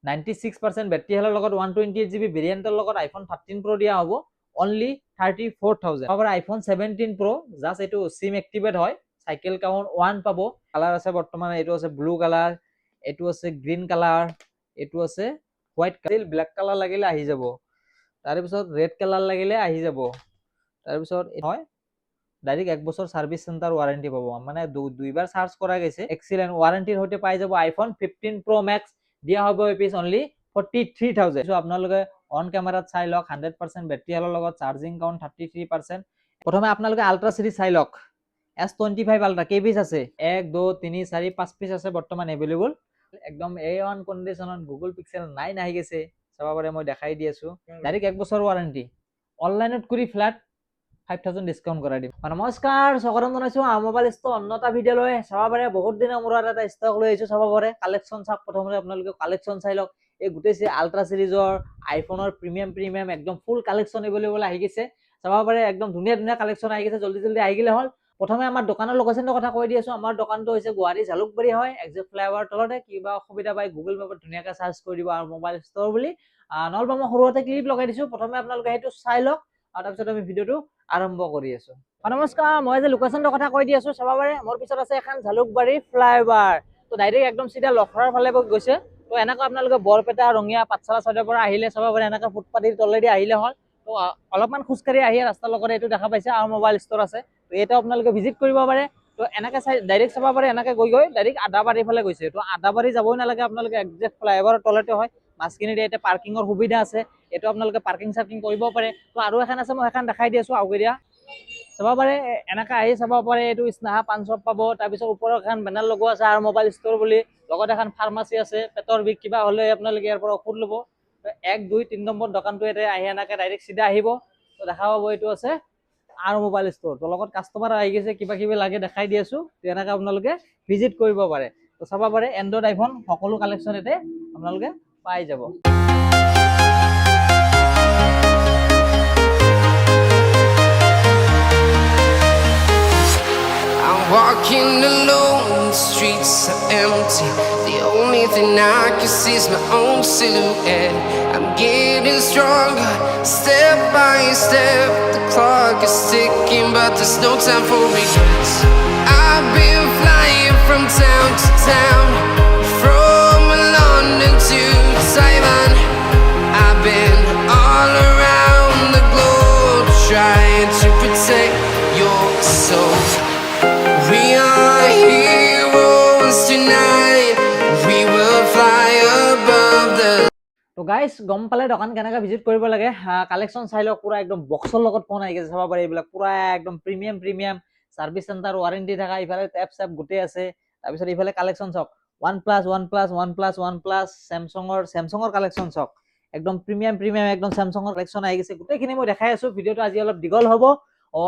96% battery হেলৰ লগত 128GB ভেৰিয়েণ্টৰ লগত iPhone 13 Pro দিয়া হ'ব only 34,000 পাব iPhone 17 Pro জাস্ট এইটো সিম এক্টিভেট হয় সাইকেল কাউন্ট 1 পাব কালাৰ আছে বৰ্তমান এইটো আছে ব্লু কালাৰ এইটো আছে গ্ৰীন কালাৰ এইটো আছে হোৱাইট কালাৰ ব্ল্যাক কালাৰ লাগিলে আহি যাব তাৰ পিছত ৰেড কালাৰ লাগিলে আহি যাব তাৰ পিছত হয় ডাইৰেক্ট 1 বছৰ সার্ভিস সেন্টার ওয়ারেন্টি পাবো মানে দুইবার চার্জ করা গেছে এক্সিলেন্ট ওয়ারেন্টির হতে পাই যাব iPhone 15 Pro Max দিয়া হবে পিস অনলি 43,000 সো আপোনালোকে অন ক্যামেরাত চাই লক 100% ব্যাটারি হেলৰ লগত চাৰ্জিং কাউন্ট 33% প্ৰথমে আপোনালোকে আল্ট্ৰা সিৰিজ চাই লক S25 আল্ট্ৰা কে পিস আছে 1 2 3 4 5 পিস আছে বৰ্তমান अवेलेबल একদম A1 কন্ডিশনত গুগল পিক্সেল 9 আহি গেছে চাবা পারে মই দেখাই দি আছো ডাইরেক্ট 1 বছৰ ওয়াৰেন্টি অনলাইনত কৰি ফ্ল্যাট 5,000 ডিসকাউন্ট কৰাই দিম নমস্কাৰ স্বাগতম জনাইছো মোবাইল ষ্টৰ অন্যটা ভিডিঅ লৈ চাবা পাৰে বহুত দিনৰ মূৰত এটা ষ্টক লৈ আহিছো চাবা পাৰে কালেকচন চাওক প্ৰথমতে আপোনালোকে কালেকচন চাই লওক এই গোটেই আল্ট্ৰা সিৰিজৰ আইফোনৰ প্ৰিমিয়াম একদম ফুল কালেকচন এভেলেবল আহি গেছে চাবা পাৰে একদম ধুনীয়া কালেকচন আহি গেছে জলদি আহি গলে হল প্ৰথমে আমাৰ দোকানৰ লোকেশনৰ কথা কৈ দি আছো আমাৰ দোকানটো হৈছে গুৱাহাটী জালুকবাৰী হয় এক্সেক্ট ফ্লাইওভাৰ তলতে কিবা অসুবিধা পাই গুগল মেপত ধুনীয়াকৈ সাৰ্চ কৰি দিব আৰু মোবাইল ষ্টৰ বুলি নলবা মই সৰুতে ক্লিপ লগাই দিছো প্ৰথমে আপোনালোকে সেইটো চাই লওক আৰু তাৰপিছত আমি ভিডিঅটো আৰম্ভ কৰি আছো নমস্কাৰ মই যে লোকেশনৰ কথা কৈ দি আছো চাবা পাৰে মোৰ পিছত আছে এখন জালুকবাৰী ফ্লাইওভাৰ তো ডাইৰেক্ট একদম সিধা লখৰাৰ ফালে গৈছে তো এনেকা আপোনালোকে বৰপেটা ৰঙিয়া পাঠশালা সাইডৰ পৰা আহিলে চাবা পাৰে এনেকা ফুটপাথৰ তলেদি আহিলে হল তো অলপমান খুচকাৰি আহি ৰাস্তাৰ লগতে এইটো দেখা পাইছে আৰু মোবাইল ষ্টৰ আছে তো এটা আপোনালোকে ভিজিট কৰিব পাৰে তো এনেকা চাই ডাইৰেক্ট চাবা পাৰে এনেকা গৈ ডাইৰেক্ট আদাবাৰী ফালে গৈছে তো আদাবাৰী যাবই নালাগে আপোনালোকে একজেক্ট ফ্লাইওভাৰৰ তলতে হয় মাছখিনিতে এটা পাৰ্কিঙৰ সুবিধা আছে এটো আপোনালোকে পাৰ্কিং সাৰ্কিং কৰিব পাৰে তো আৰু এখন আছে মই এখন দেখাই দি আছো আউগেৰিয়া চাবা পাৰে এনেকা আহি চাবা পাৰে এইটো স্নেহা পান শ্বপ পাব তাৰ পিছত ওপৰৰ এখন বেনাৰ লগোৱা আছে আৰু মোবাইল ষ্টৰ বুলি লগত এখন ফাৰ্মাসী আছে পেটৰ বিষ কিবা হলে আপোনালোকে ইয়াৰ পৰা ঔষধ ল'ব 1 2 3 নম্বৰ দোকানটো এতে আহি এনেকা ডাইৰেক্ট সিধা আহিব তো দেখা পাব এইটো আছে আৰু মোবাইল ষ্টৰ তো লগত কাস্টমাৰ আহি গেছে কিবা কিবি লাগে দেখাই দি আছো এনেকা আপোনালোকে ভিজিট কৰিব পাৰে তো চাবা পাৰে এন্ড্ৰইড আইফোন সকলো কালেকচন এতে আপোনালোকে পাই যাব Walking alone, the streets are empty. The only thing I can see is my own silhouette. I'm getting stronger, step by step. The clock is ticking, but there's no time for regrets. I've been flying from town to town, from London to Taiwan. I've been all around the globe, trying to protect your soul. We are heroes tonight. We will fly above the. তো guys গম পালে দোকান কেনেকা visit কৰিব লাগে collection চাই লওক পুৰা একদম বক্সৰ লগত ফোন আহি গেছে চাবা পাৰে এইবিলাক পুৰা একদম প্ৰিমিয়াম সাৰ্ভিস সেন্টাৰ ওয়াৰেন্টি থাকা ইফালে ট্যাপ স্যাপ গুটে আছে তাৰ পিছত ইফালে কালেকচন চাওক OnePlus স্যামসাঙৰ কালেকচন চাওক একদম প্ৰিমিয়াম একদম স্যামসাঙৰ কালেকচন আহি গেছে গোটেইখিনি মই দেখাই আছো ভিডিওটো আজি অলপ দীঘল হ'ব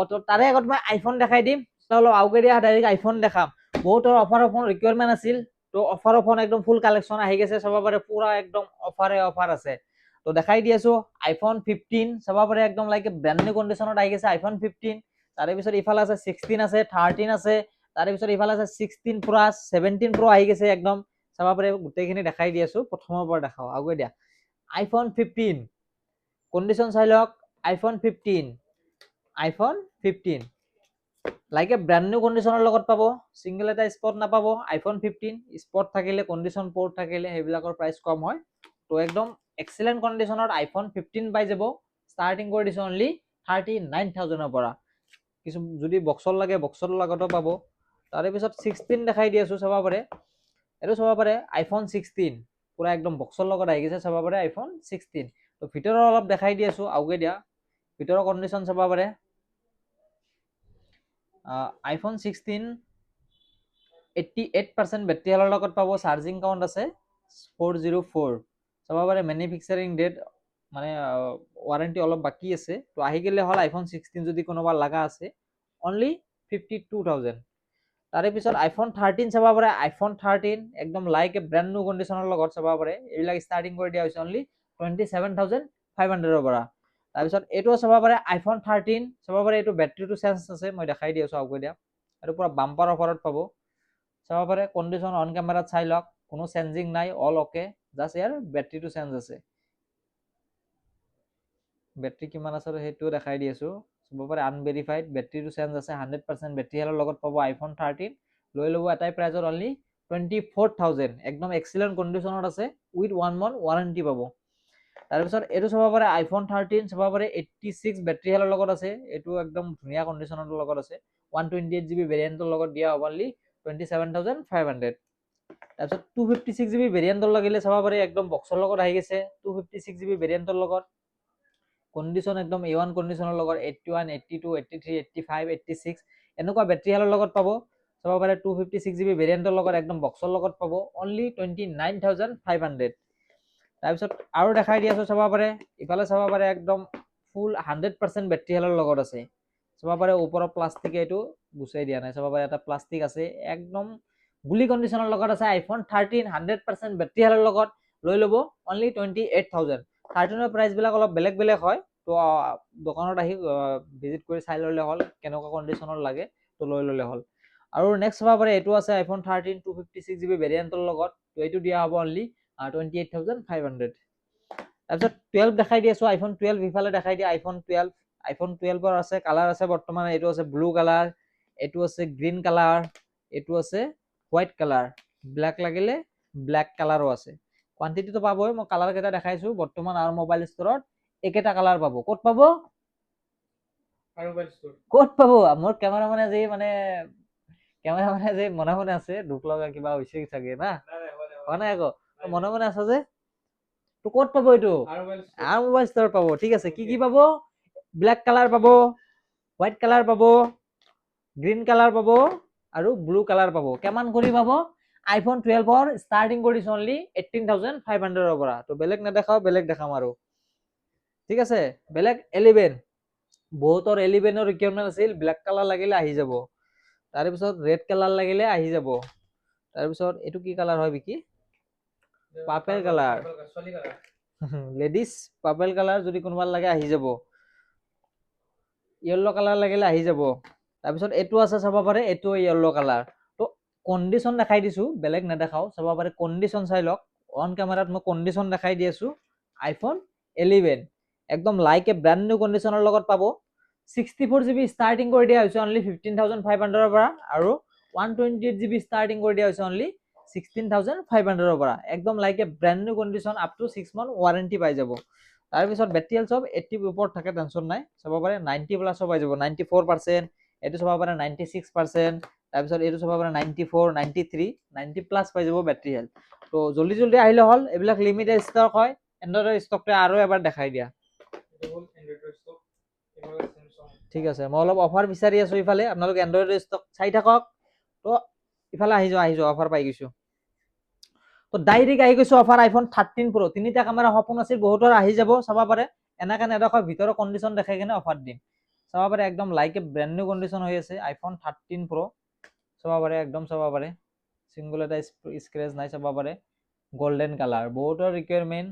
তো তাৰে আগত মই আইফোন দেখাই দিম অলপ আউগেৰিয়া ডাইৰেক্ট আইফোন দেখাম বহুতৰ অফাৰ ৰিকুৱাৰমেন্ট আছিল তো অফাৰ একদম ফুল কালেকচন আহি গেছে চাবা পাৰে পুৰা একদম অফাৰ আছে তো দেখাই দি আছো আইফোন 15 চাবা পাৰে একদম লাইক ব্ৰ্যান্ড নিউ কন্ডিশনত আহি গেছে আইফোন 15 তাৰে পিছত ইফালে আছে 16 আছে 13 আছে তাৰে পিছত ইফালে আছে 16 প্লাস 17 Pro আহি গেছে একদম চাবা পাৰে গোটেইখিনি দেখাই দি আছো প্ৰথমৰ পৰা দেখাও আগুৱে দিয়া আইফোন 15 কন্ডিশন চাই লওক আইফোন 15 লাইক ব্ৰ্যান্ড নিউ কন্ডিশনৰ লগত পাব সিঙ্গেল এটা স্পট নাপাব আইফোন 15 স্পট থাকিলে কন্ডিশন পোর্ট থাকিলে হেবিলাকৰ প্ৰাইস কম হয় তো একদম এক্সেলেন্ট কন্ডিশনত আইফোন 15 পাই যাব স্টার্টিং কৰি দিছে অনলি 39,000 পৰা কিছু যদি বক্সৰ লাগে বক্সৰ লগতো পাব তাৰে পিছত 16 দেখাই দি আছো চাবা পাৰে এটো চাবা পাৰে আইফোন 16 পুৰা একদম বক্সৰ লগত আহি গেছে চাবা পাৰে আইফোন 16 তো ভিতৰৰ অলপ দেখাই দি আছো আউগে দিয়া ভিতৰৰ কন্ডিশন চাবা পাৰে iPhone 16 88% বেটাৰী হেলৰ লগত পাব চাৰ্জিং কাউন্ট আছে 404 চাবা পাৰে ম্যানুফ্যাকচাৰিং ডেট মানে ওয়ারেন্টি অলপ বাকি আছে তো আহি গেলে হল আইফোন 16 যদি কোনোবা লাগা আছে অনলি 52,000 তাৰে পিছত আইফোন 13 চাবা পাৰে আইফোন 13 একদম লাইক এ ব্ৰ্যান্ড নিউ কন্ডিশনৰ লগত চাবা পাৰে এইবিলাক স্টাৰ্টিং কৰি দিয়া হৈছে অনলি 27,500 পৰা তাৰ পিছত এটো চাবা পাৰে আইফোন 13 চাবা পাৰে এটো ব্যাটাৰীটো চেঞ্জ আছে মই দেখাই দি আছো আগুৱে দিয়া এটো পুৰা বাম্পাৰ অফাৰত পাব চাবা পাৰে কন্ডিশন অন ক্যামেৰাত চাই লওক কোনো চেঞ্জিং নাই, অল অকে, জাষ্ট ইয়াৰ বেটাৰীটো চেঞ্জ আছে। বেটাৰী কিমান আছে সেইটোও দেখাই দি আছো, চাব পাৰে আনভেৰিফাইড, বেটাৰীটো চেঞ্জ আছে, 100% বেটাৰী হেলৰ লগত পাব আইফোন 13, লৈ ল'ব এটাই প্ৰাইজত অনলি 24,000, একদম এক্সিলেণ্ট কণ্ডিশ্যনত আছে, উইথ 1 month ৱাৰেণ্টি পাব। তাৰপিছত এইটো চাব পাৰে আইফোন 13, চাব পাৰে 86 বেটাৰী হেলৰ লগত আছে, এইটো একদম ধুনীয়া কণ্ডিশ্যনৰ লগত আছে, 128GB ভেৰিয়েণ্টৰ লগত দিয়া হ'ব অনলি 27,500। তাৰপিছত 256GB ভেৰিয়েণ্টৰ লাগিলে চাব পাৰে একদম বক্সৰ লগত আহি গৈছে, 256GB ভেৰিয়েণ্টৰ লগত, কণ্ডিশ্যন একদম A1 কণ্ডিশ্যনৰ লগত, 81, 82, 83, 85, 86 এনেকুৱা বেটাৰী হেলৰ লগত পাব। চাব পাৰে 256GB ভেৰিয়েণ্টৰ লগত একদম বক্সৰ লগত পাব অনলি 29,500। তাৰপিছত আৰু দেখাই দি আছো, চাব পাৰে ইফালে চাব পাৰে একদম ফুল 100% বেটাৰী হেলৰ লগত আছে, চাব পাৰে ওপৰৰ প্লাষ্টিক এইটো গুচাই দিয়া নাই, চাব পাৰে এটা প্লাষ্টিক আছে, একদম গুলি কণ্ডিশ্যনৰ লগত আছে, আইফোন 13 100% বেটাৰী হেলৰ লগত, লৈ ল'ব অনলি 28,000। 13ৰ প্ৰাইচবিলাক অলপ বেলেগ বেলেগ হয়, তো দোকানত আহি ভিজিট কৰি চাই ল'লে হ'ল কেনেকুৱা কণ্ডিশ্যনৰ লাগে, তো লৈ ল'লে হ'ল। আৰু নেক্সট চাব পাৰে এইটো আছে আইফোন 13 256GB ভেৰিয়েণ্টৰ লগত, তো এইটো দিয়া হ'ব অনলি 28,500। তাৰপিছত 12 দেখাই দি আছো, আইফোন 12 ইফালে দেখাই দিয়া আইফোন 12। আইফোন 12ৰ আছে কালাৰ আছে বৰ্তমান, এইটো আছে ব্লু কালাৰ, এইটো আছে গ্ৰীণ কালাৰ, এইটো আছে হোৱাইট কালাৰ, ব্লেক লাগিলে ব্লেক কালাৰো আছে। কোৱান্টিটিটো পাবই, মই কালাৰ কেইটা দেখাইছো বৰ্তমান আৰু মোবাইল ষ্টৰত একেটা কালাৰ পাব। ক'ত পাব? ক'ত পাব? মোৰ কেমেৰামেনে যে মনে মনে আছে, দুখ লগা কিবা হৈছে চাগে না, হোৱা নাই আকৌ, মনে মনে আছে যে, তো ক'ত পাব এইটো? আৰু মোবাইল ষ্টৰত পাব। ঠিক আছে, কি কি পাব? ব্লেক কালাৰ পাব, হোৱাইট কালাৰ পাব, গ্ৰীণ কালাৰ পাব আৰু ব্লু কালাৰ পাব। কিমান কৰি পাব? আইফোন 12ৰ ষ্টাৰ্টিং কৰিছে অনলি 18,500ৰ পৰা। তো বেলেগ নেদেখাও, বেলেগ দেখাম আৰু। ঠিক আছে, বেলেগ 11, বহুতৰ 11ৰ ৰিকুৱাৰমেণ্ট আছিল, ব্লেক কালাৰ লাগিলে আহি যাব। তাৰপিছত ৰেড কালাৰ লাগিলে আহি যাব। তাৰপিছত এইটো কি কালাৰ হয় বিকি? Purple colour, ladies purple colour যদি কোনোবা লাগে আহি যাব। য়েল্লো কালাৰ লাগিলে আহি যাব। তাৰপিছত এইটো আছে চাব পাৰে, এইটো য়েল্লো কালাৰ। তো কণ্ডিশ্যন দেখাই দিছো, বেলেগ নেদেখাও, চাব পাৰে কণ্ডিশ্যন চাই লওক। অন কেমেৰাত মই কণ্ডিশ্যন দেখাই দি আছো, আইফোন 11 একদম লাইক এ ব্ৰেণ্ড নিউ কণ্ডিশ্যনৰ লগত পাব। 64GB ষ্টাৰ্টিং কৰি দিয়া হৈছে অনলি 15,500ৰ পৰা, আৰু 128GB ষ্টাৰ্টিং কৰি দিয়া হৈছে অনলি 16,500ৰ পৰা। একদম like a brand new condition, up to 6 month warranty পাই যাব। তাৰপিছত বেটাৰী হেল্থ চব 80 ওপৰত থাকে, টেনশ্যন নাই। চাব পাৰে 90 প্লাছো পাই যাব, 94%, এইটো চাব পাৰে 96%, তাৰপিছত এইটো চাব পাৰে 94, 93, 90 প্লাছ পাই যাব বেটাৰী হেল্থ। তো জল্দি জল্দি আহিলে হ'ল, এইবিলাক লিমিটেড ষ্টক হয়। এণ্ড্ৰইডৰ ষ্টকটো আৰু এবাৰ দেখাই দিয়া। ঠিক আছে, মই অলপ অফাৰ বিচাৰি আছো ইফালে, আপোনালোকে এণ্ড্ৰইডৰ ষ্টক চাই থাকক। তো ইফালে আহি যোৱা, অফাৰ পাই গৈছো। তো ডাইৰেক্ট আহি গৈছো অফাৰ আইফোন 13 Pro, তিনিটা কেমেৰা সপোন আছিল বহুতৰ, আহি যাব। চাব পাৰে এনেকে নেদেখাও, ভিতৰৰ কণ্ডিশ্যন দেখাই কিনে অফাৰ দিম। চাব পাৰে একদম like a brand new condition হৈ আছে আইফোন 13 Pro। চাব পাৰে একদম, চাব পাৰে চিংগল এটা স্ক্ৰেচ নাই, চাব পাৰে গোল্ডেন কালাৰ, বহুতৰ ৰিকুৱাৰমেণ্ট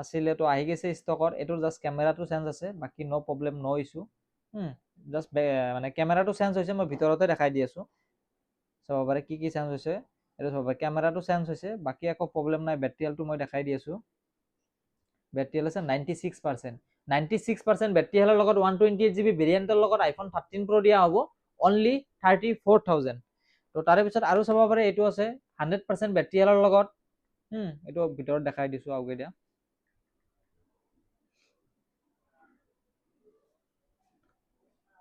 আছিলে, তো আহি গৈছে ষ্টকত। এইটোৰ জাষ্ট কেমেৰাটো চেঞ্জ আছে, বাকী ন' প্ৰব্লেম, ন' ইছ্যু। জাষ্ট মানে কেমেৰাটো চেঞ্জ হৈছে, মই ভিতৰতে দেখাই দি আছো। চাব পাৰে কি কি চেঞ্জ হৈছে, এইটো চাব পাৰে কেমেৰাটো চেঞ্জ হৈছে, বাকী একো প্ৰব্লেম নাই। বেটাৰী হেল্থটো মই দেখাই দি আছো, বেটাৰী হেল্থ আছে 96%। 96% বেটাৰী হেল্থৰ লগত 128GB ভেৰিয়েণ্টৰ লগত আইফোন 13 Pro দিয়া হ'ব অনলি 34,000। তো তাৰে পিছত আৰু চাব পাৰে এইটো আছে 100% বেটাৰী হেল্থৰ লগত, এইটো ভিতৰত দেখাই দিছো আগে দিয়া।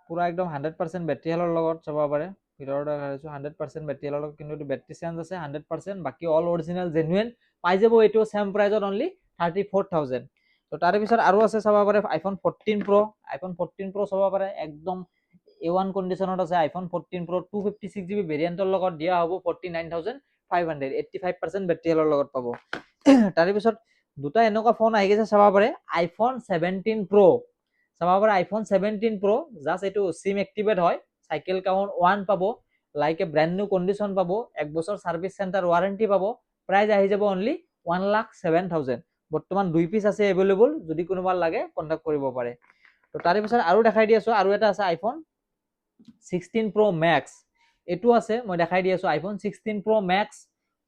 পুৰা একদম 100% বেটাৰী হেল্থৰ লগত, চাব পাৰে ভিতৰত দেখাইছো 100% বেটাৰী হেল্থৰ লগত, কিন্তু এইটো বেটাৰী চেঞ্জ আছে 100%, বাকী অল অৰিজিনেল জেনুইন পাই যাব। এইটো চেম প্ৰাইজত অনলি 34,000। তো তাৰে পিছত আৰু আছে চাব পাৰে আইফোন 14 Pro। আইফোন 14 Pro চাব পাৰে একদম A1 কণ্ডিশ্যনত আছে, আইফোন 14 Pro 256GB ভেৰিয়েণ্টৰ লগত দিয়া হ'ব 49,500, 85% বেটাৰী হেল্থৰ লগত পাব। তাৰে পিছত দুটা এনেকুৱা ফোন আহি গৈছে, চাব পাৰে আইফোন 17 Pro। চাব পাৰে আইফোন 17 Pro, জাষ্ট এইটো চিম এক্টিভেট হয়, চাইকেল কাউন্ট 1 পাব, like a brand new condition পাব, 1 বছৰ সাৰ্ভিস চেণ্টাৰ ৱাৰেণ্টি পাব। প্ৰাইস আহি যাব অনলি 1,07,000। বৰ্তমান 2 পিস আছে এভেইলেবল, যদি কোনোবা লাগে কন্টাক্ট কৰিব পাৰে। তো তাৰে পিছত আৰু দেখাই দি আছো, আৰু এটা আছে আইফোন 16 Pro Max। এইটো আছে, মই দেখাই দি আছো আইফোন 16 Pro Max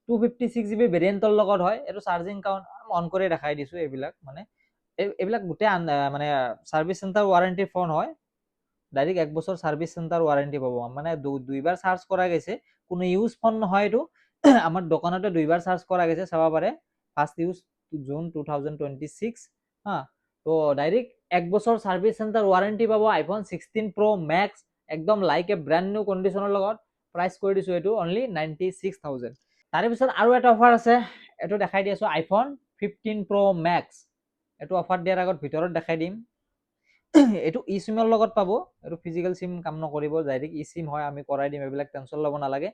256GB ভেৰিয়েণ্টৰ লগত হয়। এইটো চাৰ্জিং কাউণ্ট অন কৰি দেখাই দিছোঁ। এইবিলাক মানে এইবিলাক গোটেই মানে ছাৰ্ভিচ চেণ্টাৰ ৱাৰেণ্টি ফোন হয়। ডাইৰেক্ট 1 বছৰ ছাৰ্ভিচ চেণ্টাৰ ৱাৰেণ্টি পাব। মানে দুইবাৰ চাৰ্জ কৰা গৈছে, কোনো ইউজ ফোন নহয় এইটো। আমাৰ দোকানতে দুইবাৰ চাৰ্জ কৰা গৈছে, চাব পাৰে। ফাৰ্ষ্ট ইউজ জুন 2026 হা। তো ডাইৰেক্ট 1 বছৰ ছাৰ্ভিচ চেণ্টাৰ ৱাৰেণ্টি পাব। আইফোন 16 Pro Max একদম লাইক এ ব্ৰেণ্ড নিউ কণ্ডিশ্যনৰ লগত প্ৰাইচ কৰি দিছোঁ এইটো অনলি 96,000। তাৰে পিছত আৰু এটা অফাৰ আছে, এইটো দেখাই দি আছোঁ আইফোন 15 Pro Max। এইটো অফাৰ দিয়াৰ আগত ভিতৰত দেখাই দিম। এইটো ই চিমৰ লগত পাব। এইটো ফিজিকেল চিম কাম নকৰিব, ডাইৰেক্ট ই চিম হয়, আমি কৰাই দিম, এইবিলাক টেনশ্যন ল'ব নালাগে।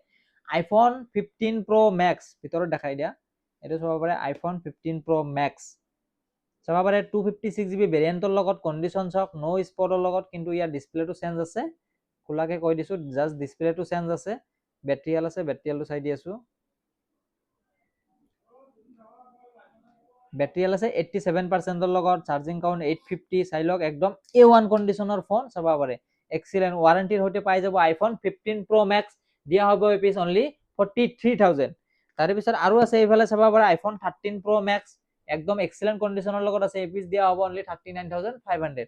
আইফোন 15 Pro Max ভিতৰত দেখাই দিয়া। এইটো চাব পাৰে আইফোন 15 Pro Max চাব পাৰে। 256GB ভেৰিয়েণ্টৰ লগত কণ্ডিশ্যন চাওক, ন' স্পটৰ লগত, কিন্তু ইয়াৰ ডিছপ্লেটো চেঞ্জ আছে। খোলাকে কৈ দিছোঁ, জাষ্ট ডিছপ্লেটো চেঞ্জ আছে। বেটেৰিয়েল আছে, বেটেৰিয়েলটো চাই দি আছোঁ। বেটেৰিয়েল আছে 87%ৰ লগত, চাৰ্জিং কাউণ্ট 850। চাই লওক, একদম A1 কণ্ডিশ্যনৰ ফোন চাব পাৰে। এক্সিলেণ্ট ৱাৰেণ্টিৰ সৈতে পাই যাব আইফোন 15 Pro Max। দিয়া হ'ব এই পিচ অনলি 43,000। তাৰে পিছত আৰু আছে এইফালে চাব পাৰে আইফোন 13 Pro Max একদম এক্সিলেণ্ট কণ্ডিশ্যনৰ লগত আছে। এই পিচ দিয়া হ'ব অনলি 39,500।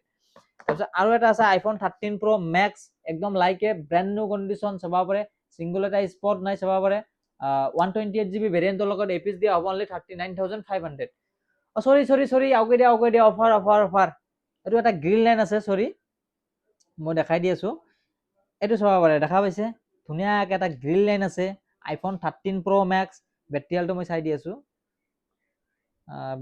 তাৰপিছত আৰু এটা আছে আইফোন 13 Pro Max একদম like a brand new condition চাব পাৰে। চিংগল এটা স্পট নাই চাব পাৰে। 128GB ভেৰিয়েণ্টৰ লগত এই পিচ দিয়া হ'ব অনলি 39,500। চৰি আউকে দিয়া অফাৰ। এইটো এটা গ্ৰীণ লাইন আছে, চৰি মই দেখাই দি আছোঁ। এইটো চাব পাৰে, দেখা পাইছে ধুনীয়াকৈ এটা গ্ৰীণ লাইন আছে। আইফোন 13 Pro Max বেটেৰিয়েলটো মই চাই দি আছোঁ।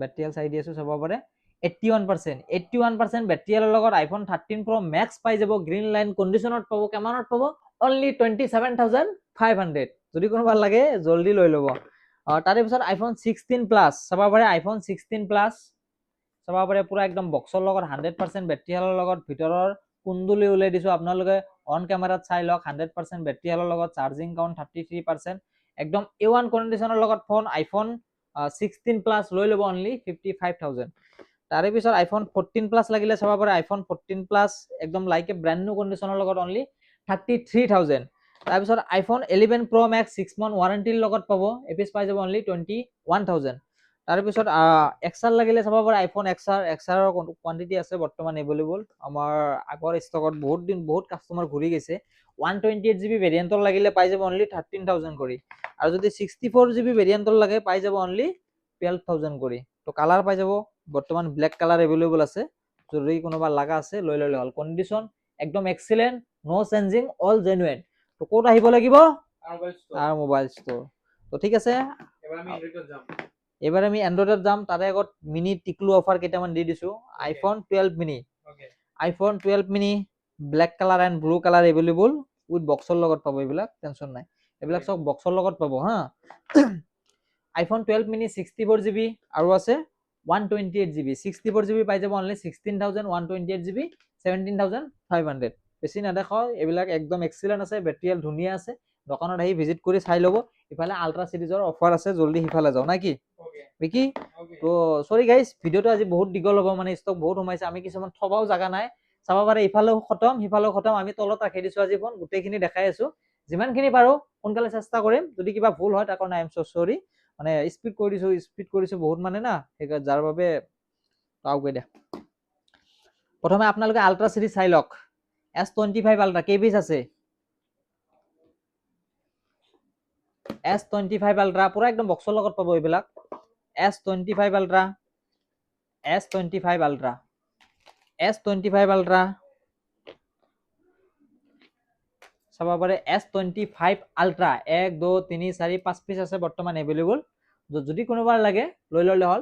বেটেৰিয়েল চাই দি আছোঁ, চাব পাৰে 81% বেটেৰিয়েলৰ লগত আইফোন 13 Pro Max পাই যাব। গ্ৰীণ লাইন কণ্ডিশ্যনত পাব। কিমানত পাব? অনলি 27,500। যদি কোনোবা লাগে জল্দি লৈ ল'ব। তাৰে পিছত আইফোন 16 Plus চাব পাৰে। আইফোন 16 Plus চাব পাৰে, পুৰা একদম বক্সৰ লগত 100% বেটেৰিয়েলৰ লগত। ভিতৰৰ কুন্দুলি উলিয়াই দিছোঁ, আপোনালোকে অন কেমেৰাত চাই লওক। 100% বেটেৰিয়েলৰ লগত, চাৰ্জিং কাউণ্ট 33%, একদম A1 কণ্ডিশ্যনৰ লগত ফোন। আইফোন 16 Plus লৈ ল'ব অনলি 55,000। তাৰে পিছত আইফোন 14 Plus লাগিলে চাব পাৰে। আইফোন 14 Plus একদম লাইক এ ব্ৰেণ্ড নিউ কণ্ডিশ্যনৰ লগত অনলি 33,000। তাৰপিছত আইফোন 11 Pro Max 6 month ৱাৰেণ্টিৰ লগত পাব। এই পিচ পাই যাব অনলি 21,000। তাৰপিছত XR লাগিলে চাব পাৰে। আইফোন XRৰ কোৱান্টিটি আছে বৰ্তমান এভেইলেবল। আমাৰ আগৰ ষ্টকত বহুত কাষ্টমাৰ ঘূৰি গৈছে। 128GB ভেৰিয়েণ্টৰ লাগিলে পাই যাব অনলি 13,000 কৰি। আৰু যদি 64GB ভেৰিয়েণ্টৰ লাগে পাই যাব অনলি 12,000 কৰি। তো কালাৰ পাই যাব, বৰ্তমান ব্লেক কালাৰ এভেইলেবল আছে। যদি কোনোবা লগা আছে লৈ ল'লে হ'ল। কণ্ডিশ্যন একদম এক্সিলেণ্ট, ন' চেঞ্জিং, অল জেনুইন। তো ক'ত আহিব লাগিব? আৰু মোবাইল ষ্ট'ৰ। তো ঠিক আছে, এবাৰ আমি এণ্ড্ৰইডত যাম। তাৰে আগত মিনি টিকলু অফাৰ কেইটামান দি দিছোঁ। IPhone 12 mini, iPhone 12 mini black colour and blue colour available with বক্সৰ লগত পাব। এইবিলাক টেনশ্যন নাই, এইবিলাক চব বক্সৰ লগত পাব হা। আইফোন 12 মিনি 64GB আৰু আছে 128GB। 64GB পাই যাব অনলি 16,000, 128GB 17,500। বেছি নেদেখাও, এইবিলাক একদম এক্সিলেণ্ট আছে। বেটেৰিয়েল ধুনীয়া আছে। দোকানত আহি ভিজিট কৰি চাই ল'ব। ইফালে আল্ট্ৰা চিৰিজৰ অফাৰ আছে, জল্দি সিফালে যাওঁ না কি বিকি। তো চৰি গাইজ, ভিডিঅ'টো আজি বহুত দীঘল হ'ব, মানে ষ্টক বহুত সোমাইছে। আমি কিছুমান থবাও জাগা নাই, চাব পাৰে। ইফালেও খতম, সিফালেও খতম। আমি তলত ৰাখি দিছোঁ আজি ফোন, গোটেইখিনি দেখাই আছোঁ। যিমানখিনি পাৰোঁ সোনকালে চেষ্টা কৰিম। যদি কিবা ভুল হয় তাৰ কাৰণে আই এম ছ চৰি। মানে স্পীড কৰিছোঁ বহুত মানে না, সেইকাৰণে যাৰ বাবে আউকে দিয়া। প্ৰথমে আপোনালোকে আল্ট্ৰা চিৰিজ চাই লওক। S25 আল্ট্ৰা কেই পিচ আছে? S25 আল্ট্ৰা পুৰা একদম বক্সৰ লগত পাব এইবিলাক। S25 ultra, S25 ultra, S25 ultra চাব পাৰে। S25 আল্ট্ৰা 1 2 3 4 5 পিচ আছে বৰ্তমান এভেইলেবল। যদি কোনোবাৰ লাগে লৈ ল'লে হ'ল।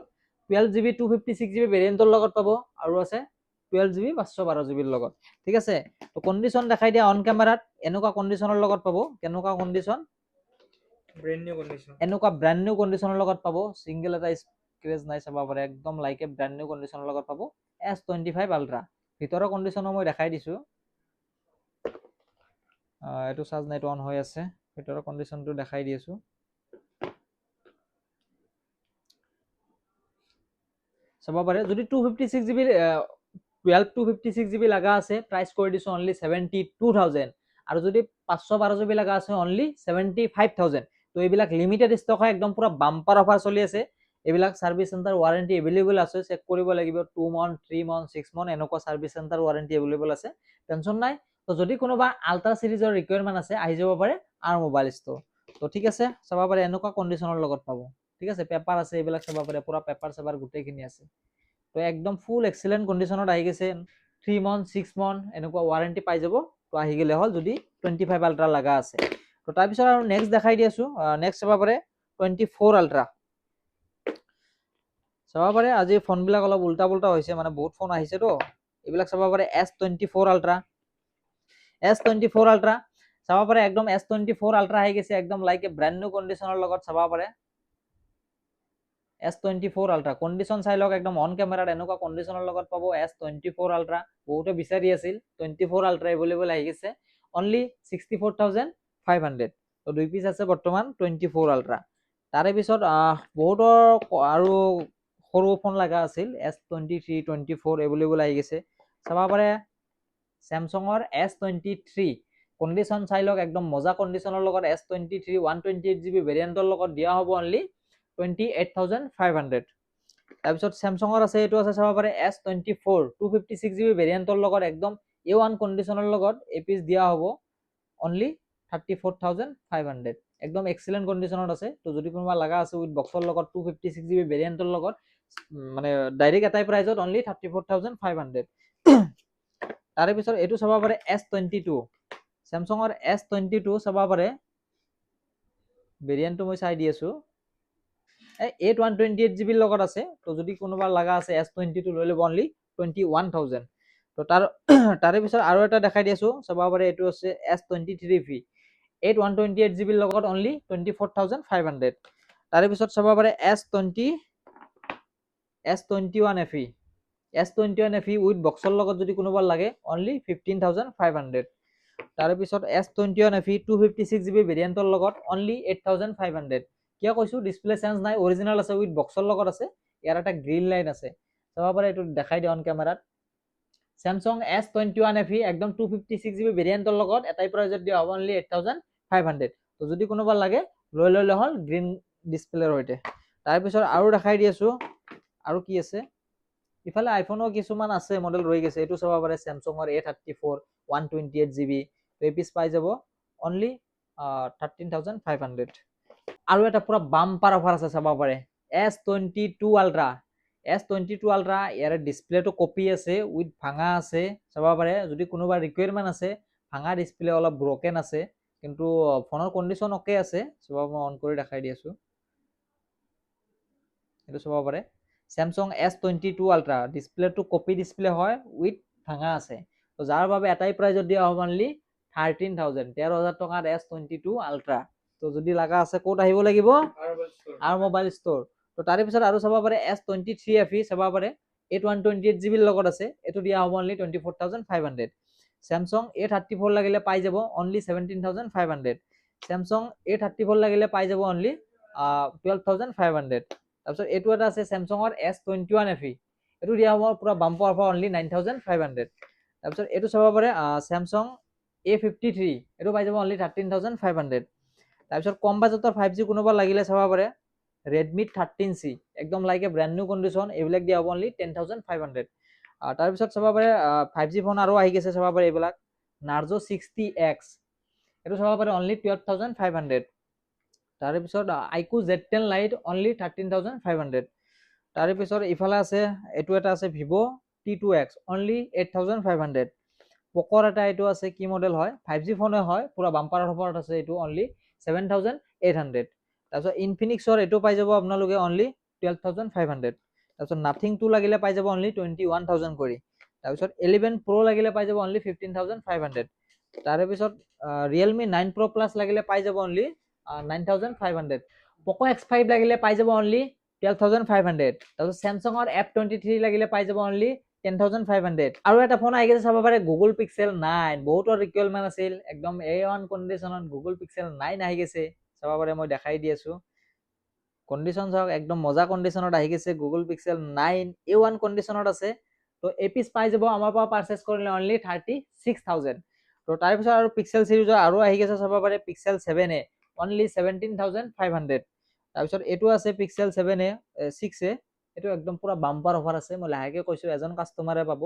12GB 256GB ভেৰিয়েণ্টৰ লগত পাব। আৰু আছে 12GB 512GB লগত। ঠিক আছে, তো কণ্ডিশ্যন দেখাই দিয়া অন কেমেৰাত। এনেকুৱা কণ্ডিশ্যনৰ লগত পাব। কেনেকুৱা কণ্ডিশ্যন? এনেকুৱা ব্ৰেণ্ড নিউ কণ্ডিশ্যনৰ লগত পাব। চিংগল এটা স্ক্ৰেচ নাই চাব পাৰে। একদম লাইক এ ব্ৰেণ্ড নিউ কণ্ডিশ্যনৰ লগত পাব। S25 আল্ট্ৰা ভিতৰৰ কণ্ডিশ্যনো মই দেখাই দিছোঁ। এইটো চাৰ্জ নাইট অন হৈ আছে। ভিতৰৰ কণ্ডিশ্যনটো দেখাই দি আছোঁ। চাব পাৰে। যদি 256GB 256GB লগা আছে, প্ৰাইচ কৰি দিছোঁ অনলি 72,000। আৰু যদি 512GB লগা আছে অনলি 75,000। তো এইবিলাক লিমিটেড ষ্টক হয়, একদম পুৰা বাম্পাৰ অফাৰ চলি আছে। এইবিলাক সাৰ্ভিস চেণ্টাৰ ওৱাৰেণ্টি এভেইলেবল আছে, চেক কৰিব লাগিব। 2 মান্থ 3 মান্থ 6 মান্থ এনেকুৱা সাৰ্ভিস চেণ্টাৰ ওৱাৰেণ্টি এভেইলেবল আছে, টেনশন নাই। তো যদি কোনোবা আল্ট্ৰা সিৰিজৰ ৰিকুৱাৰমেণ্ট আছে আহি যাব পাৰে আৰু মোবাইল ষ্ট'ৰ। তো ঠিক আছে, চাব পাৰে এনেকুৱা কণ্ডিশ্যনৰ লগত পাব। ঠিক আছে, পেপাৰ আছে, এইবিলাক চাব পাৰে, পুৰা পেপাৰ চেপাৰ গোটেইখিনি আছে। তো একদম ফুল এক্সেলেণ্ট কণ্ডিশ্যনত আহি গৈছে। 3 মান্থ 6 মান্থ এনেকুৱা ওৱাৰেণ্টি পাই যাব। তো আহি গ'লে হ'ল যদি 25 আল্ট্ৰা লগা আছে। তো তাৰপিছত আৰু নেক্সট দেখাই দি আছোঁ। নেক্সট চাব পাৰে 24 আল্ট্ৰা। চাব পাৰে আজি ফোনবিলাক অলপ উল্টা পুল্টা হৈছে, মানে বহুত ফোন আহিছে তো। এইবিলাক চাব পাৰে S24 আল্ট্ৰা। S24 আল্ট্ৰা চাব পাৰে, একদম S24 আল্ট্ৰা আহি গৈছে, একদম লাইক এ ব্ৰেণ্ড নিউ কণ্ডিশ্যনৰ লগত চাব পাৰে। S24 আল্ট্ৰা কণ্ডিশ্যন চাই লওক, একদম অন কেমেৰাত এনেকুৱা কণ্ডিশ্যনৰ লগত পাব S24 আল্ট্ৰা। বহুতে বিচাৰি আছিল, 24 আল্ট্ৰা এভেইলেবল আহি গৈছে, অনলি 64,500। তো 2 পিচ আছে বৰ্তমান 24 আল্ট্ৰা। তাৰে পিছত বহুতৰ আৰু সৰু ফোন লগা আছিল, S23 24 এভেইলেবল আহি গৈছে। চাব পাৰে স্যামছাঙৰ S23 কণ্ডিশ্যন চাই লওক, একদম মজা কণ্ডিশ্যনৰ লগত S23 128GB ভেৰিয়েণ্টৰ লগত দিয়া হ'ব অনলি 28,500। তাৰপিছত স্যামছাঙৰ আছে, এইটো আছে চাব পাৰে S24 256GB ভেৰিয়েণ্টৰ লগত একদম A1 কণ্ডিশ্যনৰ লগত এই পিচ দিয়া হ'ব অনলি 34,500। একদম এক্সেলেণ্ট কণ্ডিশ্যনত আছে। তো যদি কোনোবা লগা আছে উইথ বক্সৰ লগত 256GB ভেৰিয়েণ্টৰ লগত, মানে ডাইৰেক্ট এটাই প্ৰাইজত অনলি 34,500। তাৰে পিছত এইটো চাব পাৰে S22 স্যামছাঙৰ S22 চাব পাৰে, ভেৰিয়েণ্টটো মই চাই দি আছোঁ। 128GB লগত আছে। তো যদি কোনোবা লগা আছে S22 লৈ ল'ব অনলি 21,000। তো তাৰে পিছত আৰু এটা দেখাই দি আছোঁ, চাব পাৰে এইটো আছে S23V 128GB লগত অনলি 24,500। তাৰে পিছত চাব পাৰে S21FE S21FE উইথ বক্সৰ লগত যদি কোনোবা লাগে অনলি 15,500। তাৰে পিছত S21FE 256GB ভেৰিয়েণ্টৰ লগত অনলি 8,500। কিয় কৈছোঁ, ডিছপ্লে চেঞ্জ নাই, অৰিজিনেল আছে, উইথ বক্সৰ লগত আছে। ইয়াৰ এটা গ্ৰীণ লাইন আছে, চাব পাৰে, এইটো দেখাই দিওঁ অন কেমেৰাত। স্যামছাং S21FE একদম 256GB ভেৰিয়েণ্টৰ লগত এটাই প্ৰাইজত দিয়া হ'ব অনলি 8,500। তো যদি কোনোবা লাগে লৈ ল'লে হ'ল গ্ৰীণ ডিছপ্লেৰ সৈতে। তাৰপিছত আৰু দেখাই দি আছোঁ, আৰু কি আছে, ইফালে আইফোনৰ কিছুমান আছে মডেল ৰৈ গৈছে। এইটো চাব পাৰে স্যামছাঙৰ A34 128GB, এই পিচ পাই যাব অনলি 13,500। আৰু এটা পুৰা বাম্পাৰ অফাৰ আছে, চাব পাৰে S22 আল্ট্ৰা। S22 আল্ট্ৰা, ইয়াৰ ডিছপ্লেটো কপি আছে, উইথ ভাঙা আছে। চাব পাৰে যদি কোনোবা ৰিকুৱাৰমেণ্ট আছে, ভাঙা ডিছপ্লে অলপ ব্ৰকেন আছে, কিন্তু ফোনৰ কণ্ডিশ্যন অ'কে আছে। চাব, মই অন কৰি দেখাই দি আছোঁ, এইটো চাব পাৰে স্যামছাং S22 আল্ট্ৰা। ডিছপ্লেটো কপি ডিছপ্লে হয়, উইথ ভাঙা আছে। তো যাৰ বাবে এটাই প্ৰাইজত দিয়া হ'ব অনলি 13,000, 13,000 টকাত S22 আল্ট্ৰা। তো যদি লগা আছে ক'ত আহিব লাগিব, আৰু মোবাইল ষ্ট'ৰ। তো তাৰে পিছত আৰু চাব পাৰে S23FE, চাব পাৰে 128GB লগত আছে, এইটো দিয়া হ'ব অনলি 24,500। স্যামছাং A34 লাগিলে পাই যাব অনলি 17,500। স্যামছাং A34 লাগিলে পাই যাব অনলি 12,500। তাৰপিছত এইটো এটা আছে স্যামছাঙৰ S21FE, এইটো দিয়া হ'ব পুৰা বাম্পাৰ অফাৰ অনলি 9,500। তাৰপিছত এইটো চাব পাৰে স্যামছাং A53, এইটো পাই যাব অনলি 13,500। তাৰপিছত কম বাজেটৰ 5G কোনোবা লাগিলে চাব পাৰে Redmi 13C, একদম like a brand new condition, এইবিলাক দিয়া হ'ব অনলি 10,500। তাৰপিছত চাব পাৰে 5G ফোন আৰু আহি গৈছে, চাব পাৰে এইবিলাক Narzo 60X, এইটো চাব পাৰে অনলি 12,500। তাৰে পিছত iQOO Z10 Lite অনলি 13,500। তাৰে পিছত ইফালে আছে, এইটো এটা আছে Vivo T2X অনলি 8,500। পকৰ এটা এইটো আছে, কি মডেল হয়, 5G ফোনে হয়, পুৰা বাম্পাৰ অফাৰত আছে, এইটো অনলি 7,800। তাৰপিছত ইনফিনিক্সৰ এইটো পাই যাব আপোনালোকে অনলি 12,500। তাৰপিছত নাথিং 2 লাগিলে পাই যাব অনলি 21,000 কৰি। তাৰপিছত 11 Pro লাগিলে পাই যাব অনলি 15,500। তাৰে পিছত Realme 9 Pro Plus লাগিলে পাই যাব অনলি 9,500। Poco X5 লাগিলে পাই যাব অনলি 12,500। তাৰপিছত স্যামছাঙৰ F23 লাগিলে পাই যাব অনলি 10,500। আৰু এটা ফোন আহি গৈছে, চাব পাৰে Google Pixel 9, বহুতৰ ৰিকুৱাৰমেণ্ট আছিল, একদম A1 কণ্ডিশ্যনত Google Pixel 9 আহি গৈছে। চাব পাৰে, মই দেখাই দি আছোঁ, কণ্ডিশ্যন চাওক, একদম মজা কণ্ডিশ্যনত আহি গৈছে। Google Pixel 9 A1 কণ্ডিশ্যনত আছে। তো এই পিচ পাই যাব আমাৰ পৰা পাৰচেছ কৰিলে অনলি 36,000। তো তাৰপিছত আৰু পিক্সেল চিৰিজৰ আৰু আহি গৈছে, চাব পাৰে Pixel 7a অনলি 17,500। তাৰপিছত এইটো আছে পিক্সেল 7a 6a, এইটো একদম পুৰা বাম্পাৰ অফাৰ আছে। মই লাহেকে কৈছো, এজন কাষ্টমাৰে পাব।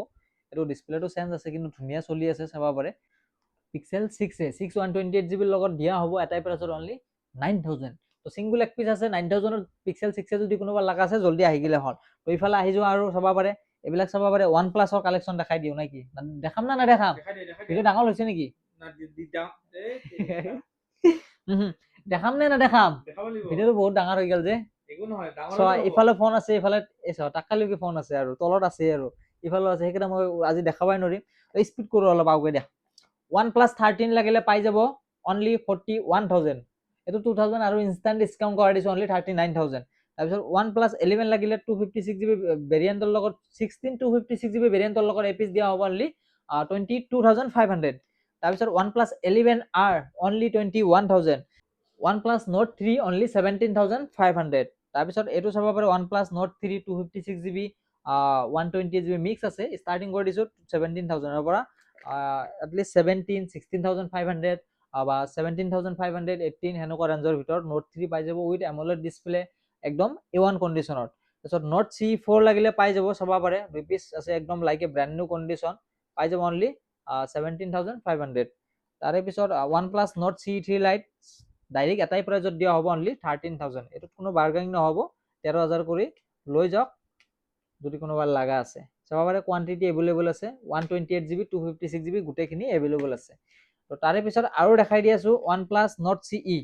এইটো ডিসপ্লেটো চেঞ্জ আছে কিন্তু ধুনীয়া চলি আছে, চাব পাৰে। পিক্সেল 6a 6 128GB লগত দিয়া হ'ব এটাই প্ৰাইচত অনলি 9,000। তো সিঙ্গল এক পিস আছে 9,000 পিক্সেল 6a যদি কোনোবা লাগা আছে জলদি আহি গিলে হল। তো ইফালে আহি যোৱা আৰু চাব পাৰে, এইবিলাক চাব পাৰে। ওয়ান প্লাসৰ কালেকশন দেখাই দিও নাকি? দেখাম না নেদেখাম? ভিডিও ডাঙৰ হৈছে নেকি? দেখাম নে নেদেখাম? ভিডিওটো বহুত ডাঙৰ হৈ গেল যে। ইফালে ফোন আছে, ইফালে টাকালৈকে ফোন আছে আৰু তলত আছে আৰু ইফালে আছে, সেইকেইটা মই আজি দেখাবই নোৱাৰিম। স্পীড কৰো অলপ আগে দিয়া। OnePlus 13 লাগিলে পাই যাব অনলি 41,000। এইটো 2,000 আৰু ইনষ্টান্ট ডিসকাউন্ট কৰাই দিছো অনলি 39,000। তাৰপিছত OnePlus 11 লাগিলে 256GB ভেৰিয়েণ্টৰ লগত 16 256GB ভেৰিয়েণ্টৰ লগত এপিচ দিয়া হ'ব অনলি 22,500। তাৰপিছত OnePlus 11R only 21,000। OnePlus Nord 3 only 17,500। তাৰপিছত এইটো চাব পাৰে OnePlus Nord 3 256GB 128GB mix আছে, ষ্টাৰ্টিং কৰি দিছো 17,000 ৰ পৰা। এটলিষ্ট 17 16,500 বা 17,500 18 হেনেকুৱা ৰেঞ্জৰ ভিতৰত Note 3 পাই যাব উইথ AMOLED ডিসপ্লে, একদম A1 কন্ডিশনত। তাৰপিছত Note C4 লাগিলে পাই যাব, চাব পাৰে দুই পিস আছে একদম like a brand new condition, পাই যাব অনলি 17,500। তাৰে পিছত OnePlus Nord C3 Lite direct এটাই প্ৰাইজত দিয়া হ'ব অনলি 13,000। এটোত কোনো বাৰ্গেনিং নহব, 13,000 কৰি লৈ যাওক যদি কোনোবাৰ লাগা আছে। চাব পাৰে কোৱান্টিটি এভেইলেবল আছে, 128GB 256GB গোটেইখিনি এভেইলেবল আছে। তো তাৰে পিছত আৰু দেখাই দি আছো OnePlus Nord CE।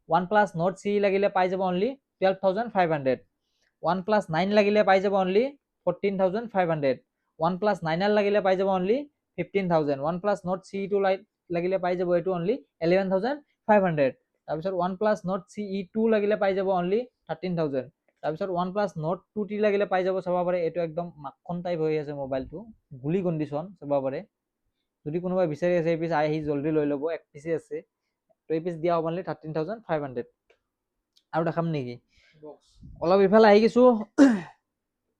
OnePlus Nord CE লাগিলে পাই যাব অনলি 12,500। OnePlus 9 লাগিলে পাই যাব অনলি 14,500। OnePlus 9R লাগিলে পাই যাব only 15,000। OnePlus Nord CE2 Lite লাগিলে পাই যাব এইটো অনলি 11,500। তাৰপিছত OnePlus Nord CE2 লাগিলে পাই যাব অনলি 13,000। তাৰপিছত OnePlus Nord 2T লাগিলে পাই যাব, চাব পাৰে এইটো একদম মাখন টাইপ হৈ আছে মোবাইলটো, গুলি কন্ডিশন চাব পাৰে। যদি কোনোবা বিচাৰি আছে এই পিস আহি জলদি লৈ ল'ব, এক পিসে আছে। তো এই পিস দিয়া হ'ব অনলি 13,500। আৰু দেখাম নেকি? অলপ ইফালে আহি গৈছো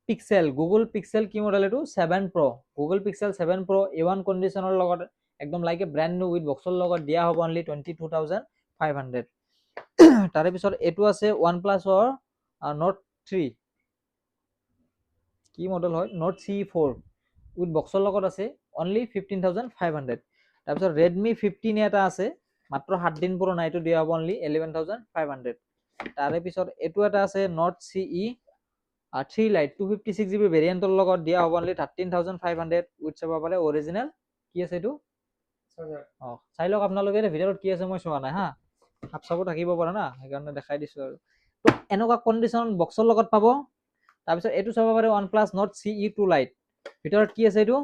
পিক্সেল, গুগল পিক্সেল কি মডেল এইটো 7 Pro। Google pixel 7 Pro A1 কন্ডিশনৰ লগত একদম like a brand new with বক্সৰ লগত দিয়া হ'ব অনলি 22,500। তাৰে পিছত এইটো আছে OnePlus-ৰ Note 3 কি মডেল হয়, Note CE4 উইথ বক্সৰ লগত আছে অনলি 15,500। তাৰপিছত Redmi 15 এটা আছে, মাত্ৰ 7 দিন পুৰণা, এইটো দিয়া হ'ব অনলি 11,500। তাৰে পিছত এইটো এটা আছে Note CE 3 Lite 256GB ভেৰিয়েণ্টৰ লগত দিয়া হ'ব অনলি 13,500 উইথ চাব পাৰে অৰিজিনেল কি আছে এইটো চাই লওক আপোনালোকে, ভিতৰত কি আছে মই চোৱা নাই হা, হাফ চাবো থাকিব পাৰে না, সেইকাৰণে দেখাই দিছো আৰু। তো এনেকুৱা কন্ডিশন বক্সৰ লগত পাব। তাৰপিছত এইটো চাব পাৰে OnePlus Nord CE2 Lite, ভিতৰত কি আছে এইটো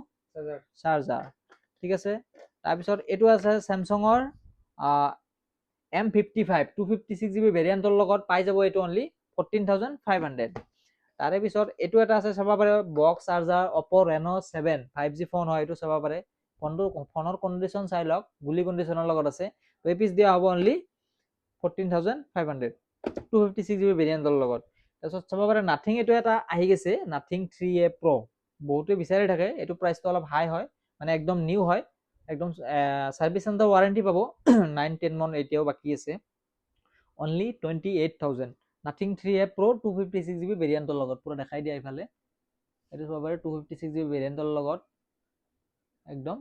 চাৰ্জাৰ, ঠিক আছে। তাৰপিছত এইটো আছে স্যামসাঙৰ M55 256GB ভেৰিয়েণ্টৰ লগত পাই যাব এইটো অনলি 14,500। তাৰে পিছত এইটো এটা আছে চাব পাৰে box charger Oppo Reno 7 5G phone হয়, এইটো চাব পাৰে। ফোনৰ কন্ডিশন চাই লওক, গুলি কন্ডিশনৰ লগত আছে। তো এই পিস দিয়া হ'ব অনলি 14,500 256GB ভেৰিয়েণ্টৰ লগত। তাৰপিছত চাব পাৰে নাথিং এইটো এটা আহি গৈছে, নাথিং 3A Pro। বহুতে বিচাৰি থাকে, এইটো প্ৰাইচটো অলপ হাই হয়, মানে একদম নিউ হয়, একদম সার্ভিস সেন্টার ওয়ারেন্টি পাবো 9-10 মান এতিয়াও বাকি আছে। Only 28,000 nothing 3A Pro 256GB ভেৰিয়েণ্টৰ লগত পুৰা দেখাই দিয়া ইফালে। এইটো চাব পাৰে 256GB ভেৰিয়েণ্টৰ লগত একদম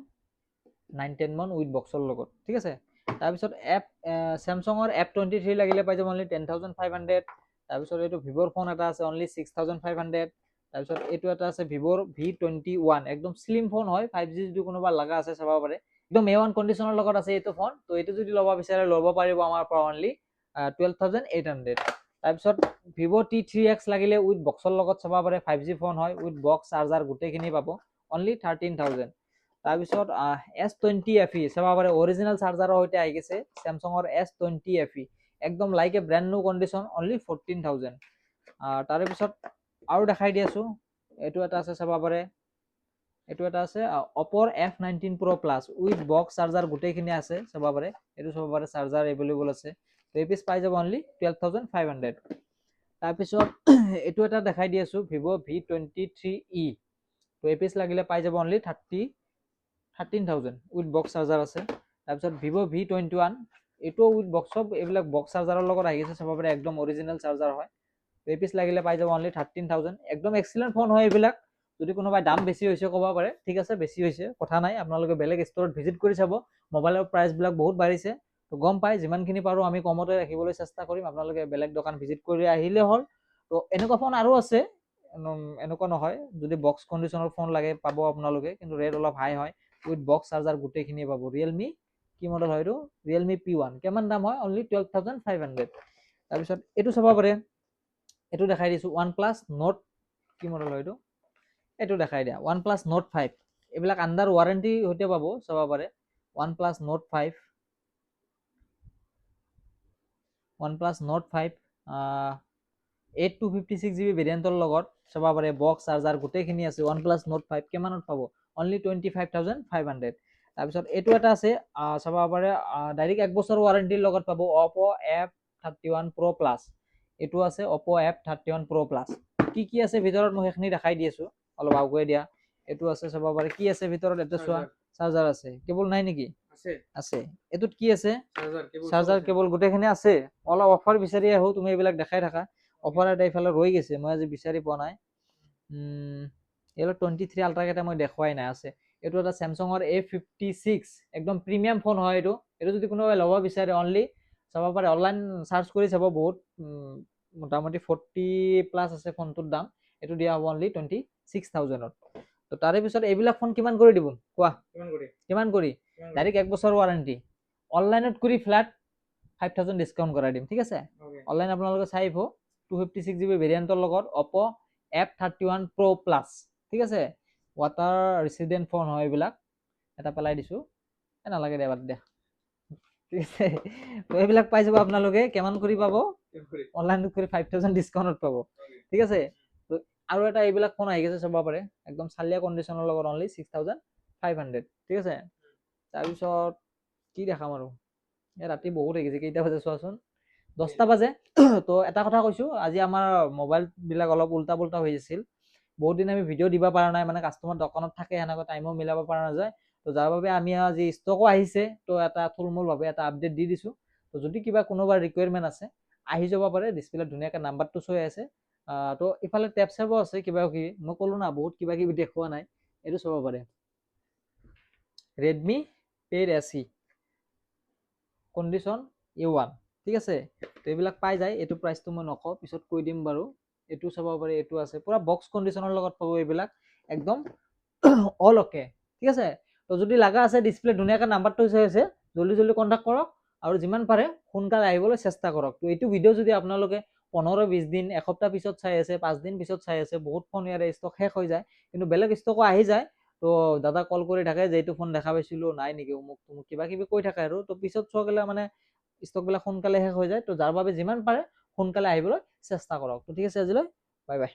9-10 মান উইথ বক্সৰ লগত, ঠিক আছে। তাৰপিছত স্যামসাঙৰ F23 লাগিলে পাই যাব অনলি 10,500। তাৰপিছত এইটো ভিভোৰ ফোন এটা আছে অনলি 6,500। তাৰপিছত এইটো এটা আছে ভিভোৰ V21 একদম স্লিম ফোন হয়, 5G যদি কোনোবা লাগা আছে চাব পাৰে, একদম A1 কন্ডিশনৰ লগত আছে এইটো ফোন। তো এইটো যদি ল'ব বিচাৰে ল'ব পাৰিব আমাৰ পৰা অনলি 12,800। তাৰপিছত ভিভো T3X লাগিলে উইথ বক্সৰ লগত চাব পাৰে, 5G ফোন হয়, উইথ বক্স চাৰ্জাৰ গোটেইখিনি পাব অনলি 13,000। তাৰপিছত S20 FE চাব পাৰে, অৰিজিনেল চাৰ্জাৰৰ সৈতে আহি গৈছে স্যামসাঙৰ S20 FE একদম like a brand new condition only 14,000। তাৰে পিছত আৰু দেখাই দি আছো, এইটো এটা আছে চাব পাৰে, এইটো এটা আছে Oppo F19 Pro Plus with box charger গোটেইখিনি আছে চাব পাৰে। এইটো চাব পাৰে চাৰ্জাৰ এভেইলেবল আছে। তো এই পিস পাই যাব অনলি 12,500। তাৰপিছত এইটো এটা দেখাই দি আছো ভিভো V23e। তো এই পিস লাগিলে পাই যাব অনলি 13,000 উইথ বক্স চাৰ্জাৰ আছে। তাৰপিছত ভিভো V21 এইটো উইথ বক্স এইবিলাক বক্স চাৰ্জাৰৰ লগত আহি আছে, চাব পাৰে একদম অৰিজিনেল চাৰ্জাৰ হয়। এই পিচ লাগিলে পাই যাব অনলি 13,000। একদম এক্সিলেণ্ট ফোন হয় এইবিলাক। যদি কোনোবাই দাম বেছি হৈছে ক'ব পাৰে, ঠিক আছে বেছি হৈছে কথা নাই, আপোনালোকে বেলেগ ষ্টৰত ভিজিট কৰি চাব। মোবাইলৰ প্ৰাইচবিলাক বহুত বাঢ়িছে, তো গম পাই যিমানখিনি পাৰোঁ আমি কমতে ৰাখিবলৈ চেষ্টা কৰিম। আপোনালোকে বেলেগ দোকান ভিজিট কৰি আহিলে হ'ল। তো এনেকুৱা ফোন আৰু আছে, এনেকুৱা নহয়। যদি বক্স কণ্ডিশ্যনৰ ফোন লাগে পাব আপোনালোকে, কিন্তু ৰেট অলপ হাই হয়। উইথ বক্স চাৰ্জাৰ গোটেইখিনি পাব। ৰিয়েলমি কি মডেল হয় এইটো? Realme P1। কিমান দাম হয়? অনলি 12,500। তাৰপিছত এইটো চাব পাৰে, এইটো দেখাই দিছোঁ। ওৱান প্লাছ নোট কি মডেল হয় এইটো? এইটো দেখাই দিয়া, ওৱান প্লাছ নোট 5। এইবিলাক আণ্ডাৰ ৱাৰেণ্টি সৈতে পাব, চাব পাৰে। One plus note 5, one plus note 5 8 256 GB ভেৰিয়েণ্টৰ লগত চাব পাৰে। বক্স চাৰ্জাৰ গোটেইখিনি আছে। ওৱান প্লাছ নোট 5 কিমানত পাব? অনলি 25,500। তাৰপিছত এইটো এটা আছে, চাব পাৰে ডাইৰেক্ট 1 বছৰ ৱাৰেণ্টিৰ লগত পাব। Oppo F31 Pro Plus। এইটো আছে Oppo F31 Pro Plus। কি আছে ভিতৰত মই সেইখিনি দেখাই দি আছোঁ, অলপ আগুৱাই দিয়া। এইটো আছে, চাব পাৰে কি আছে ভিতৰত। এটা চোৱা, চাৰ্জাৰ আছে। কেবল নাই নেকি? আছে। এইটোত কি আছে? চাৰ্জাৰ কেবল গোটেইখিনি আছে। অলপ অফাৰ বিচাৰি আহো, তুমি এইবিলাক দেখাই থাকা। অফাৰ এটা এইফালে ৰৈ গৈছে, মই আজি বিচাৰি পোৱা নাই। এইবিলাক 23 আল্ট্ৰা কেইটা মই দেখুৱাই নাই, আছে। এইটো এটা চেমচাঙৰ A56, একদম প্ৰিমিয়াম ফোন হয় এইটো। এইটো যদি কোনোবাই ল'ব বিচাৰে অনলি চাব পাৰে, অনলাইন চাৰ্চ কৰি চাব, বহুত মোটামুটি 40+ আছে ফোনটোৰ দাম। এইটো দিয়া হ'ব অনলি 26,000। তো তাৰে পিছত এইবিলাক ফোন কিমান কৰি দিব কোৱা? কিমান কৰি? ডাইৰেক্ট 1 বছৰ ৱাৰেণ্টি। অনলাইনত কৰি ফ্ল্যাট 5,000 ডিছকাউণ্ট কৰাই দিম, ঠিক আছে? অনলাইন আপোনালোকে চাই আহিব। 256 GB ভেৰিয়েণ্টৰ লগত Oppo F31 Pro Plus, ঠিক আছে? ৱাটাৰ ৰেচিডেণ্ট ফোন হয় এইবিলাক। এটা পেলাই দিছোঁ, নালাগে দে, বাদ দিয়া, ঠিক আছে? তো এইবিলাক পাই যাব আপোনালোকে। কিমান কৰি পাব? অনলাইনত কৰি 5,000 ডিছকাউণ্টত পাব, ঠিক আছে? তো আৰু এটা এইবিলাক ফোন আহি গৈছে, চাব পাৰে একদম চালিয়া কণ্ডিশ্যনৰ লগত অনলি 6,500, ঠিক আছে? তাৰপিছত কি দেখাম আৰু? ৰাতি বহুত হৈ গৈছে, কেইটা বাজে চোৱাচোন, 10টা বাজে। তো এটা কথা কৈছোঁ, আজি আমাৰ মোবাইলবিলাক অলপ উল্টা পুল্টা হৈ আছিল। বহুত দিন আমি ভিডিঅ' দিব পৰা নাই, মানে কাষ্টমাৰ দোকানত থাকে, সেনেকৈ টাইমো মিলাব পৰা নাযায়। তো যাৰ বাবে আমি আজি ষ্টকো আহিছে, তো এটা থুলমূলভাৱে এটা আপডেট দি দিছোঁ। তো যদি কিবা কোনোবা ৰিকুৱাৰমেণ্ট আছে আহি যাব পাৰে। ডিছপ্লেত ধুনীয়াকৈ নাম্বাৰটো চৈ আছে। তো ইফালে টেপ চেপো আছে কিবা কিবি, মই ক'লো না বহুত কিবা কিবি দেখুওৱা নাই। এইটো চাব পাৰে, Redmi pad SE condition A1, ঠিক আছে? তো এইবিলাক পাই যায়। এইটো প্ৰাইচটো মই নকওঁ, পিছত কৈ দিম বাৰু। এইটো চাব পাৰে, এইটো আছে পুৰা বক্স কণ্ডিশ্যনৰ লগত পাব এইবিলাক, একদম অল অ'কে, ঠিক আছে? তো যদি লগা আছে, ডিছপ্লে ধুনীয়াকৈ নাম্বাৰটো চাই আছে, জল্দি জল্দি কণ্টেক্ট কৰক আৰু যিমান পাৰে সোনকালে আহিবলৈ চেষ্টা কৰক। তো এইটো ভিডিঅ' যদি আপোনালোকে 15-20 দিন, এসপ্তাহ পিছত চাই আছে, 5 দিন পিছত চাই আছে, বহুত ফোন ইয়াৰে ষ্টক শেষ হৈ যায়, কিন্তু বেলেগ ষ্টকো আহি যায়। তো দাদা কল কৰি থাকে যে এইটো ফোন দেখা পাইছিলোঁ, নাই নেকি, মোক কিবা কিবি কৈ থাকে আৰু। তো পিছত চোৱা গ'লে মানে ষ্টকবিলাক সোনকালে শেষ হৈ যায়। তো যাৰ বাবে যিমান পাৰে সোনকালে আহিবলৈ চেষ্টা কৰক। তো ঠিক আছে, আজিলৈ বাই বাই।